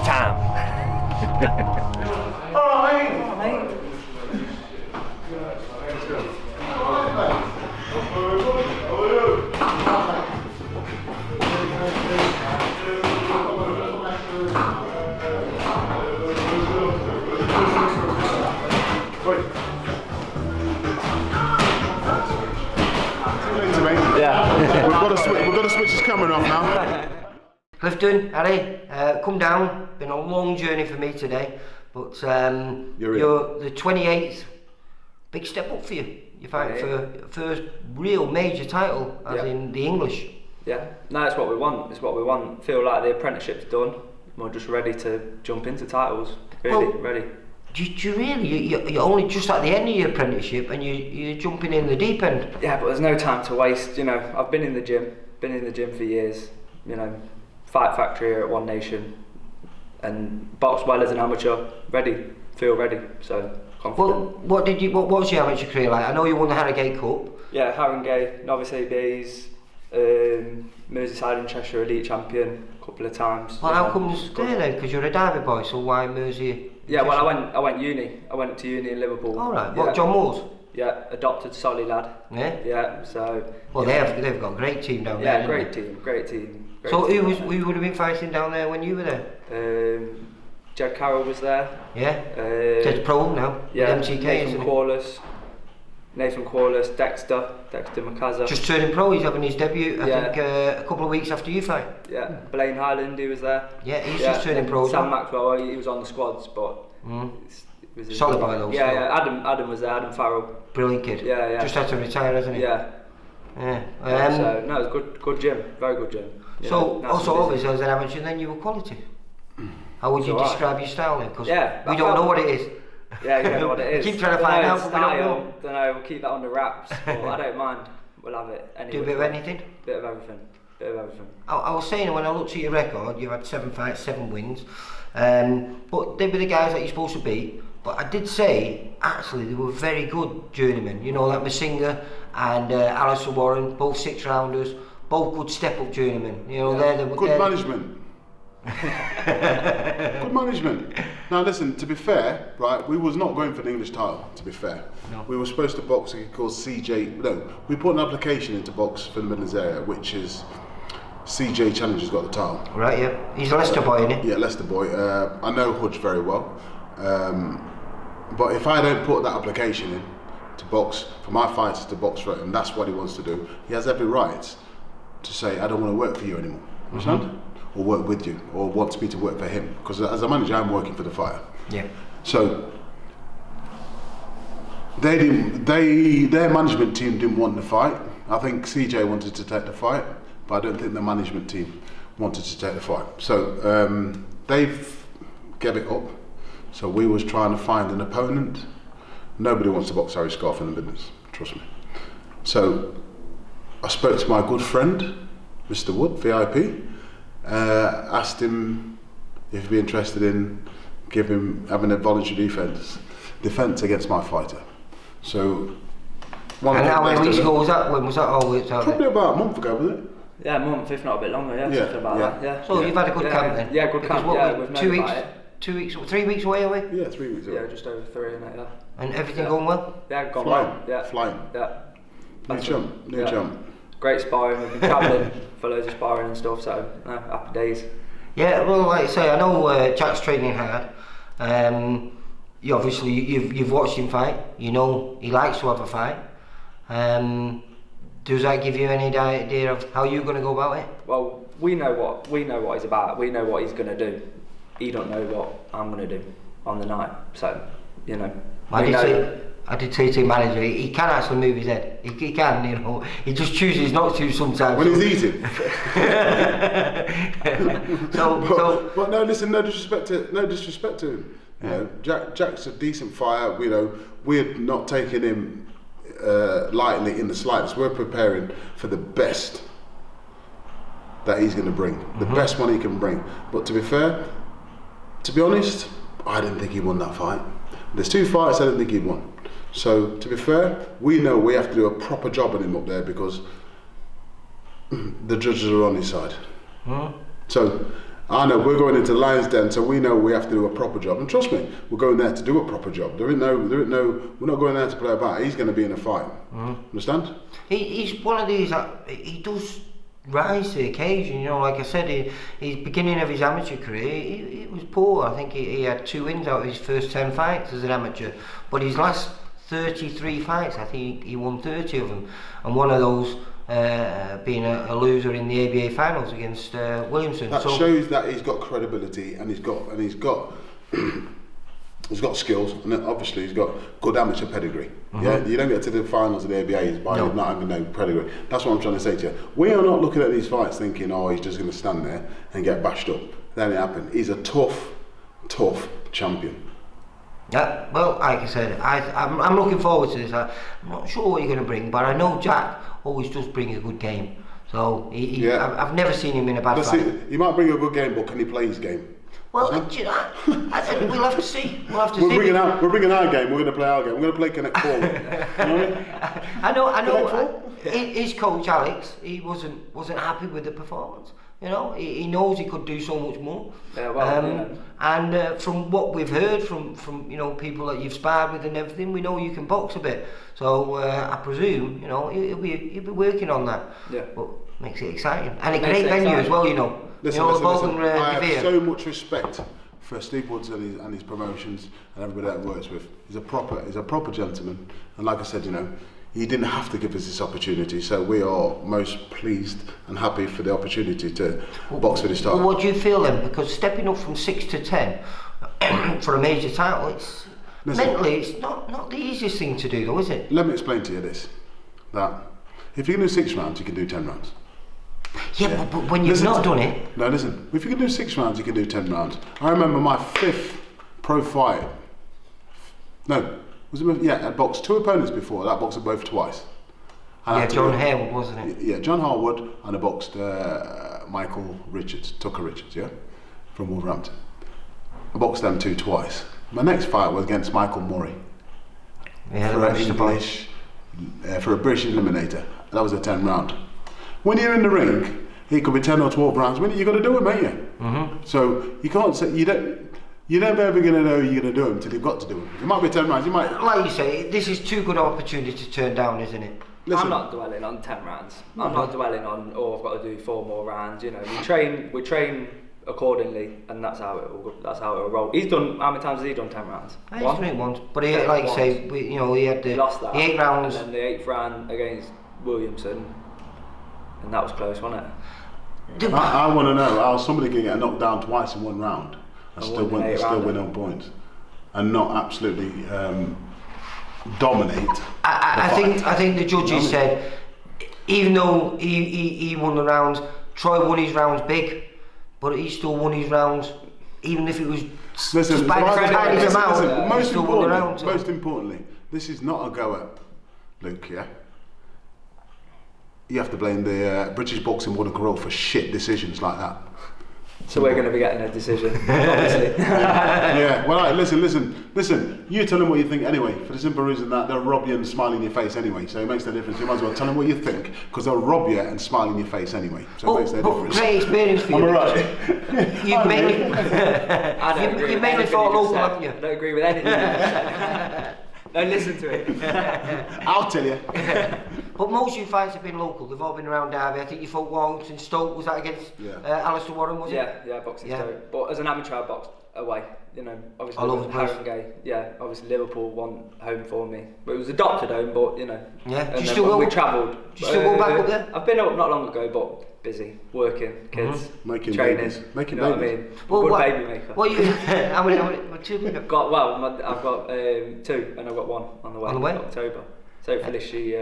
time. All right, mate. Yeah. We've got to switch this camera off now. Clifton, Harry, come down. Been a long journey for me today, but you're the 28th. Big step up for you. You're fighting for first real major title, as in the English. Yeah, no, it's what we want. It's what we want. Feel like the apprenticeship's done. We're just ready to jump into titles. Really, ready. Do you really? You're only just at the end of your apprenticeship, and you're jumping in the deep end. Yeah, but there's no time to waste. You know, I've been in the gym for years. You know, Fight Factory here at One Nation, and boxed well as an amateur. Ready, feel ready. So confident. What was your amateur career like? I know you won the Harrogate Cup. Yeah, Harrogate, Novice ABs, Merseyside and Cheshire Elite Champion a couple of times. Well, how come you stay then? Because you're a Derby boy, so why Mersey? Yeah, well, I went uni. I went to uni in Liverpool. All right. What, John Moores? Yeah, adopted solid lad. Yeah. Yeah. So. Well, they've got a great team down there. Yeah, great team. So who would have been fighting down there when you were there? Jed Carroll was there. Yeah. Jed's pro now. Yeah. With MTK, Nathan Corliss, Dexter McCazza. Just turning pro. He's having his debut. I think a couple of weeks after you fight. Yeah. Blaine Highland, he was there. Yeah, he's just turning pro. Sam Maxwell, he was on the squads, but. Solid by those. Yeah. Adam was there. Adam Farrell. Brilliant kid. Yeah. Just had to retire, hasn't he? Yeah. So no, it was good gym. Very good gym. So also obviously as an amateur, then you were quality. How would you describe your style then? Because we don't know what it is. Yeah, you don't know what it is. Keep trying to find out, but we don't know. Don't know. We'll keep that under wraps. But I don't mind. We'll have it. Anyway. Do a bit of anything. Bit of everything. I was saying when I looked at your record, you had 7 fights, 7 wins. But they were the guys that you're supposed to beat. But I did say, actually, they were very good journeymen. You know, like Masinga and Alistair Warren, both 6-rounders, both good step-up journeymen. You know, they're good management. Good management. Now listen, to be fair, right, we was not going for the English title, to be fair. No. We were supposed to box a kid called CJ, no, we put an application into box for the Midlands area, which is CJ Challenger's got the title. Right, yeah. He's a Leicester boy, isn't he? Yeah, Leicester boy. I know Hudge very well. But if I don't put that application in to box, for my fighters to box for him, that's what he wants to do. He has every right to say, I don't want to work for you anymore. Understand? Or work with you, or wants me to work for him. Because as a manager, I'm working for the fighter. Yeah. So their management team didn't want the fight. I think CJ wanted to take the fight, but I don't think the management team wanted to take the fight. So they've gave it up. So we was trying to find an opponent. Nobody wants to box Harry Scarff in the business, trust me. So I spoke to my good friend, Mr. Wood, VIP. Asked him if he'd be interested in having a voluntary defence against my fighter. So and how many weeks ago was that? When was that? Probably about a month ago, wasn't it? Yeah, a month, if not a bit longer. Yeah, something about that. Yeah. So you've had a good camp then? Yeah, good camp. What, 2 weeks? 2 weeks, 3 weeks away, are we? Yeah, 3 weeks away. Yeah, just over 3 and that. And everything going well? Yeah, gone flying. well. Yeah, flying. Yeah. New jump. Great sparring. We've been travelling for loads of sparring and stuff. So happy days. Yeah, well, like I say, I know Jack's training hard. You obviously you've watched him fight. You know he likes to have a fight. Does that give you any idea of how you're going to go about it? Well, we know what he's about. We know what he's going to do. He don't know what I'm going to do on the night. So, you know. I did say to the manager, he can actually move his head. He can, you know. He just chooses not to sometimes. When he's eating. But no, listen. No disrespect to him. You know, Jack's a decent fighter. You know, we're not taking him lightly in the slightest. We're preparing for the best that he's going to bring, the best one he can bring. But to be fair, to be honest, I didn't think he won that fight. There's 2 fights I didn't think he won. So to be fair, we know we have to do a proper job on him up there because the judges are on his side. So I know we're going into Lions Den, so we know we have to do a proper job. And trust me, we're going there to do a proper job. We're not going there to play about. He's going to be in a fight. Understand? He's one of these that he does rise to the occasion. You know, like I said, his beginning of his amateur career, he was poor. I think he had 2 wins out of his first 10 fights as an amateur. But his last 33 fights, I think he won 30 of them, and one of those being a loser in the ABA finals against Williamson. That shows that he's got credibility, and he's got skills, and obviously he's got good amateur pedigree. Yeah, you don't get to the finals of the ABAs by not having no pedigree. That's what I'm trying to say to you. We are not looking at these fights thinking, oh, he's just going to stand there and get bashed up. That ain't happen. He's a tough champion. Yeah, well, like I said, I'm looking forward to this. I'm not sure what you're going to bring, but I know Jack always does bring a good game. So I've never seen him in a bad fight. He might bring a good game, but can he play his game? Well, do you know, we'll have to see. We're bringing our game. We're going to play our game. We're going to play Connect Forward. You know what I know. His coach Alex, he wasn't happy with the performance. You know, he knows he could do so much more. And from what we've heard from you know, people that you've sparred with and everything, we know you can box a bit. So I presume, you know, he'll be working on that. Yeah. But makes it exciting, and a great venue as well. You know. Listen, I have so much respect for Steve Woods and his promotions and everybody that he works with. He's a proper gentleman, and like I said, you know, he didn't have to give us this opportunity, so we are most pleased and happy for the opportunity to box for this title. Well, what do you feel then? Because stepping up from 6 to 10 for a major title, mentally it's not the easiest thing to do, though, is it? Let me explain to you this: that if you can do 6 rounds, you can do 10 rounds. Yeah, but when you've not done it... No, listen. If you can do 6 rounds, you can do 10 rounds. I remember my 5th pro fight. I boxed 2 opponents before. That boxed them both twice. John Harewood, wasn't it? Yeah, John Harwood, and I boxed Tucker Richards, from Wolverhampton. I boxed them 2 twice. My next fight was against Michael Murray. Yeah, for a British Eliminator. That was a 10 round. When you're in the ring, it could be 10 or 12 rounds. You've got to do them, ain't you? So you can't say you're never ever going to know you're going to do them until you've got to do them. It might be 10 rounds. You might. Like you say, this is too good an opportunity to turn down, isn't it? Listen, I'm not dwelling on 10 rounds. I'm not dwelling on I've got to do 4 more rounds. You know, we train accordingly, and that's how it will roll. He's done. How many times has he done 10 rounds? He's done it once, but he, like you say, he had the 8 rounds, and then the 8th round against Williamson. And that was close, wasn't it? I want to know how somebody can get knocked down twice in 1 round and still win on points and not absolutely dominate. I think the judges said, even though he won the rounds, Troy won his rounds big, but he still won his rounds, even if it was most importantly, this is not a go at Luke, yeah? You have to blame the British Boxing Board of Control for shit decisions like that. So we're going to be getting a decision, obviously. Yeah. Well, listen. You tell them what you think anyway. For the simple reason that they'll rob you and smile in your face anyway. So it makes no difference. You might as well tell them what you think, because they'll rob you and smile in your face anyway. So it makes no difference. Great experience for you. I'm right. You've mainly fought local, haven't you? I don't agree with anything. Don't listen to it. I'll tell you. But most of your fights have been local. They've all been around Derby. I think you fought once in Stoke. Was that against Alistair Warren? Was it? Yeah, boxing Stoke. But as an amateur, I boxed away. You know, obviously Harringay. Yeah, obviously Liverpool won home for me. But it was adopted home. But you know. Yeah. Do you still go? We travelled. Do you still go back up there? I've been up not long ago, but busy working, kids, making training. Babies. Making you know babies. What I mean? Good baby maker. What you? How many children? I've got 2, and I've got 1 on the way. In October. So hopefully she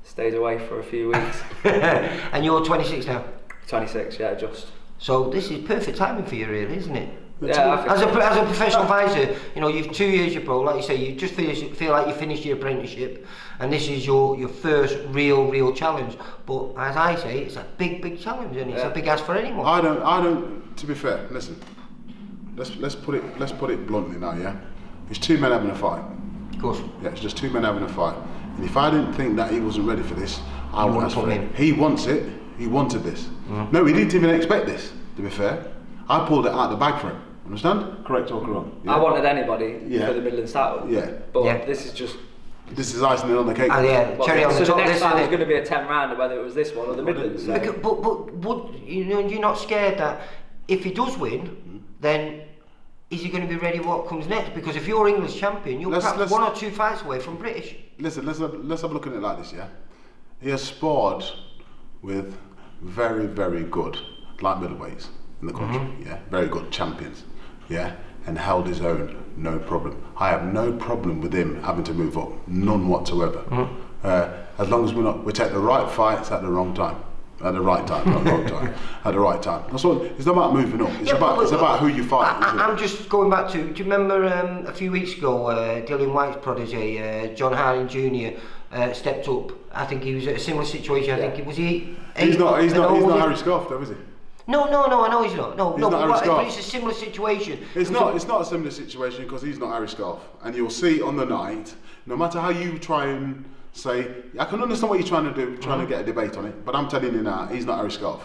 stays away for a few weeks. And you're 26 now? 26, yeah, just. So this is perfect timing for you, really, isn't it? Yeah. As a professional fighter, you know, you've 2 years your pro, like you say, you just feel like you finished your apprenticeship, and this is your first real challenge. But as I say, it's a big challenge, and it's a big ask for anyone. I don't. To be fair, listen. Let's put it bluntly now, yeah. It's 2 men having a fight. Of course. Yeah, it's just 2 men having a fight. And if I didn't think that he wasn't ready for this, I wouldn't ask for him. He wants it. He wanted this. No, he didn't even expect this, to be fair. I pulled it out the bag for him. Understand? Correct or wrong? I wanted anybody for the Midlands title. Yeah. But this is just. This is icing on the cake. Cherry on the top. So the next time was going to be a 10 rounder, whether it was this one or the Midlands. So. But would you're not scared that if he does win, then is he going to be ready what comes next? Because if you're English champion, you're perhaps 1 or 2 fights away from British. Listen, let's have a look at it like this, yeah? He has sparred with very, very good light middleweights in the country, yeah? Very good champions, yeah? And held his own, no problem. I have no problem with him having to move up, none whatsoever. As long as we take the right fights at the wrong time. At the right time, not wrong time. At the right time. That's all. It's not about moving up. It's about who you fight. I'm just going back to. Do you remember a few weeks ago, Dillian White's protege, John Harding Jr. Stepped up. I think he was at a similar situation. I think it was he. He's not Harry Scarff, though, is he? No, I know he's not. No, but it's a similar situation. It's not a similar situation because he's not Harry Scarff, and you'll see on the night. No matter how you try and say, I can understand what you're trying to do, trying to get a debate on it, but I'm telling you now, he's not Harry Scarff.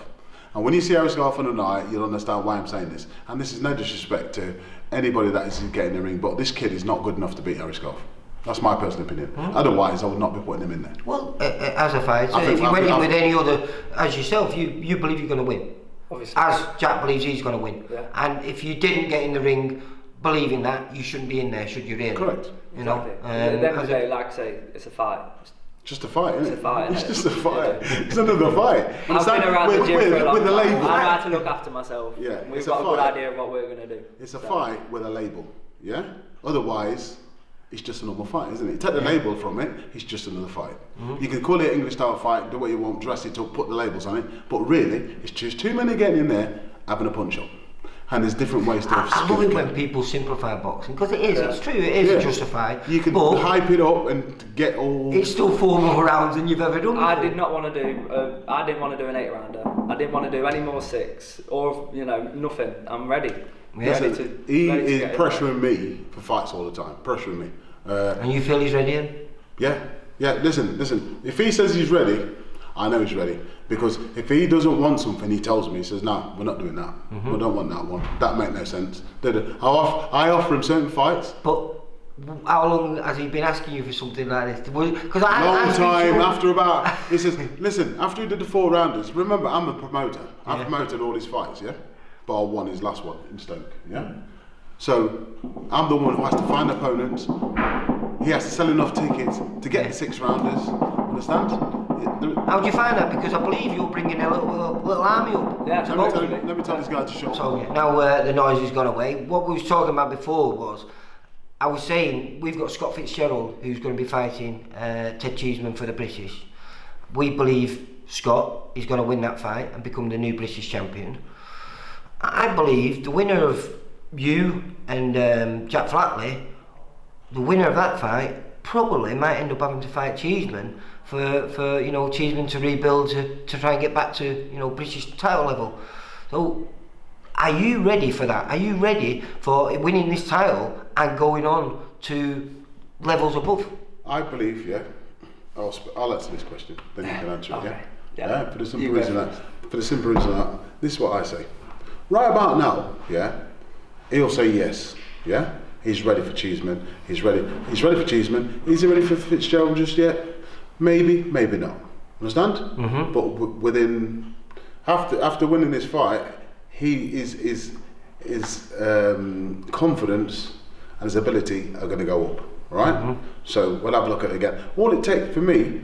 And when you see Harry Scarff on the night, you'll understand why I'm saying this. And this is no disrespect to anybody that is getting the ring, but this kid is not good enough to beat Harry Scarff. That's my personal opinion. Otherwise, I would not be putting him in there. Well, as a fighter, if you went in with any other, as yourself, you believe you're going to win. Obviously. As Jack believes he's going to win. Yeah. And if you didn't get in the ring believing that, you shouldn't be in there, should you really? Correct. You know? At the end of the day, like I say, it's a fight. Just a fight, isn't it? It's a fight. It's just a fight. It's another fight. I've been around the gym for a long with time. a label. I know how to look after myself. Yeah, We've got a good idea of what we're going to do. It's a fight with a label, yeah? Otherwise, it's just a normal fight, isn't it? Take the label from it, it's just another fight. You can call it English style fight, do what you want, dress it up, put the labels on it, but really, it's just 2 men getting in there, having a punch up. And there's different ways to I love it when people simplify boxing, because it is, it's true, it is just a fight. You can hype it up and get all... It's still 4 more rounds than you've ever done before. I didn't want to do an 8-rounder. I didn't want to do any more 6, or, nothing. I'm ready. Yeah. He is pressuring me for fights all the time, pressuring me. And you feel he's ready then? Yeah, listen, if he says he's ready, I know he's ready. Because if he doesn't want something, he tells me, he says, no, we're not doing that. We don't want that one. That makes no sense. I offer him certain fights. But how long has he been asking you for something like this? Long time, after about, he says, listen, after he did the 4 rounders, remember, I'm a promoter. I've promoted all his fights, yeah? Bar one, his last one in Stoke, yeah? So, I'm the one who has to find opponents. He has to sell enough tickets to get the 6 rounders, understand? How do you find that? Because I believe you're bringing a little army up. Yeah, let me tell this guy to shut up. So now the noise has gone away. What we was talking about before was, I was saying we've got Scott Fitzgerald who's going to be fighting Ted Cheeseman for the British. We believe Scott is going to win that fight and become the new British champion. I believe the winner of you and Jack Flatley, the winner of that fight probably might end up having to fight Cheeseman for Cheeseman to rebuild to try and get back to British title level. So are you ready for that? Are you ready for winning this title and going on to levels above? I believe, yeah. I'll answer this question, then you can answer it, yeah? For the simple reason that this is what I say. Right about now, yeah, he'll say yes, yeah? He's ready for Cheeseman. He's ready for Cheeseman. Is he ready for Fitzgerald just yet? Maybe, maybe not. Understand? But within after winning this fight, his confidence and his ability are going to go up. Right? So we'll have a look at it again. All it takes for me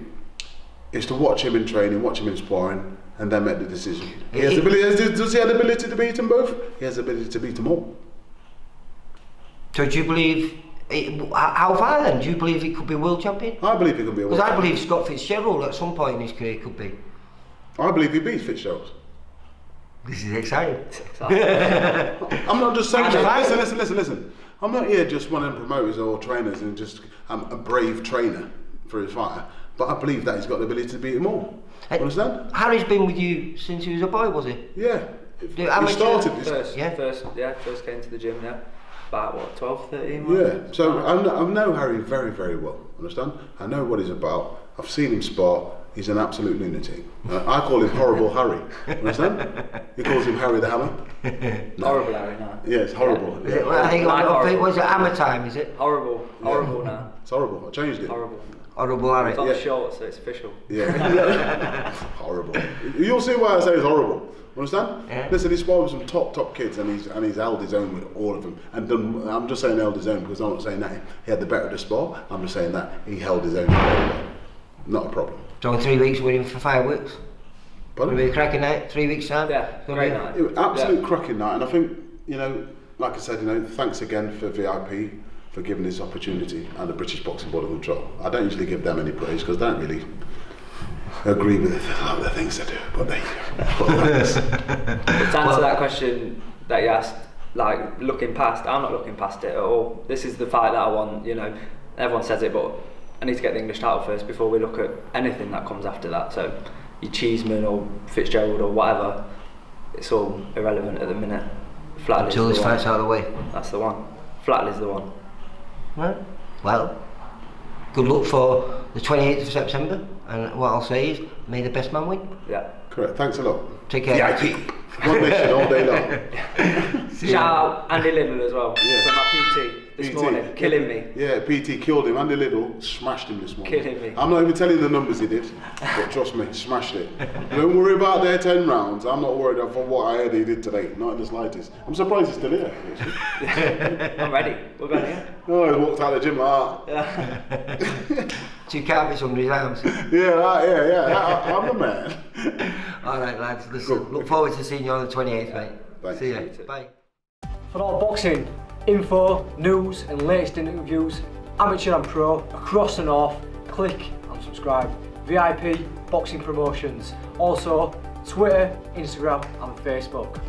is to watch him in training, watch him in sparring, and then make the decision. Does he have the ability to beat them both? He has the ability to beat them all. So do you believe, how far then? Do you believe he could be world champion? I believe he could be a world champion. Because I believe Scott Fitzgerald at some point in his career could be. I believe he beats Fitzgerald. This is exciting. I'm not just saying listen. I'm not here just one of them promoters or trainers and just a brave trainer for his fighter. But I believe that he's got the ability to beat them all. Understand? Harry's been with you since he was a boy, was he? Yeah. He started first came to the gym, about 12, 13 months? Yeah, so I know Harry very, very well, understand? I know what he's about. I've seen him spar. He's an absolute lunatic. I call him Horrible Harry. Understand? He calls him Harry the Hammer. No. Horrible Harry now. Yeah, it's horrible. Is Yeah. it, well, I think Like was it Hammer Time, is it? Horrible now. It's horrible. I changed it. Horrible. Horrible Harry. It's on the short, so it's official. Yeah. Horrible. You'll see why I say it's horrible. Understand? Yeah. Listen, he's sparred with some top kids, and he's held his own with all of them. And done, I'm just saying held his own because I'm not saying that he had the better of the spar. I'm just saying that he held his own. Not a problem. So in 3 weeks, we're in for fireworks. Pardon? It'll be a cracking night. 3 weeks time. Yeah, great night. It was absolute cracking night, and I think, you know, like I said, you know, thanks again for VIP for giving this opportunity and the British Boxing Board of Control. I don't usually give them any praise because they don't really agree with a lot of the things they do, but they thanks. But to answer that question that you asked, like looking past, I'm not looking past it at all. This is the fight that I want, you know. Everyone says it, but I need to get the English title first before we look at anything that comes after that. So your Cheeseman or Fitzgerald or whatever, it's all irrelevant at the minute. Flatley's Until this fight's out of the way. That's the one. Flatley's the one. Right. Well, good luck for the 28th of September, and what I'll say is, may the best man win. Yeah. Correct. Thanks a lot. Take care. VIP. One nation all day long. Shout out Andy Little as well. Yeah. From my PT this morning, killing me. Yeah, PT killed him. Andy Little smashed him this morning. Killing me. I'm not even telling you the numbers he did, but trust me, smashed it. Don't worry about their 10 rounds. I'm not worried for what I heard he did today, not in the slightest. I'm surprised he's still here. I'm ready. We're going here. Oh, he walked out of the gym like that. 2 carpets under his arms. Yeah, I'm the man. All right, lads. Listen, look forward to seeing you on the 28th, mate. Thanks. See you. Bye. For all boxing info, news and latest interviews, amateur and pro, across the north, click and subscribe. VIP Boxing Promotions. Also Twitter, Instagram and Facebook.